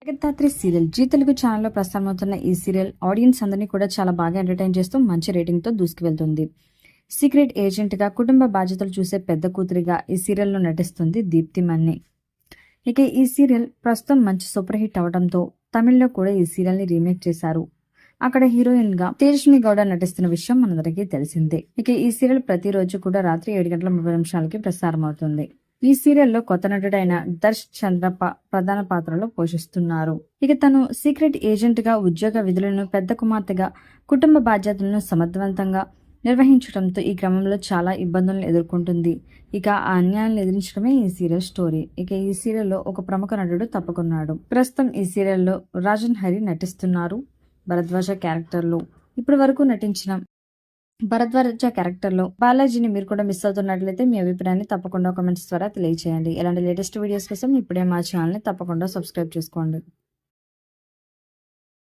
Jagadhatri serial G Telugu ఛానల్లో ప్రసారమవుతున్న ఈ serial audience అందరినీ కూడా చాలా బాగా ఎంటర్టైన్ చేస్తూ మంచి రేటింగ్తో దూసుకువెళ్తుంది. సీక్రెట్ ఏజెంట్గా కుటుంబ బాధ్యతలు చూసే పెద్ద కూతురిగా ఈ సీరియల్లో నటిస్తుంది దీప్తి మన్ని. ఇక ఈ సీరియల్ ప్రస్తుతం మంచి సూపర్ హిట్ అవడంతో తమిళ్లో కూడా ఈ సీరియల్ని రీమేక్ చేశారు. అక్కడ హీరోయిన్గా తేజస్వి గౌడ నటిస్తున్న విషయం మనందరికీ తెలిసిందే. ఇక ఈ సీరియల్ ప్రతిరోజు కూడా రాత్రి 7:30 ప్రసారం అవుతుంది. ఈ సీరియల్లో కొత్త నటుడైన దర్శ్ చంద్రప్ప ప్రధాన పాత్రలో పోషిస్తున్నారు. ఇక తను సీక్రెట్ ఏజెంట్ గా ఉద్యోగ విధులను పెద్ద కుమార్తెగా కుటుంబ బాధ్యతలను సమర్థవంతంగా నిర్వహించడంతో ఈ క్రమంలో చాలా ఇబ్బందులను ఎదుర్కొంటుంది. ఇక ఆ అన్యాయాలను ఎదిరించడమే ఈ సీరియల్ స్టోరీ. ఇక ఈ సీరియల్లో ఒక ప్రముఖ నటుడు తప్పుకున్నాడు. ప్రస్తుతం ఈ సీరియల్లో రాజన్ హరి నటిస్తున్నారు భరద్వాజ క్యారెక్టర్లో. ఇప్పటి వరకు నటించిన భరద్వాజ క్యారెక్టర్లో బాలాజీని మీరు కూడా మిస్ అవుతున్నట్లయితే మీ అభిప్రాయాన్ని తప్పకుండా కామెంట్స్ ద్వారా తెలియజేయండి. ఇలాంటి లేటెస్ట్ వీడియోస్ కోసం ఇప్పుడే మా ఛానల్ని తప్పకుండా సబ్స్క్రైబ్ చేసుకోండి.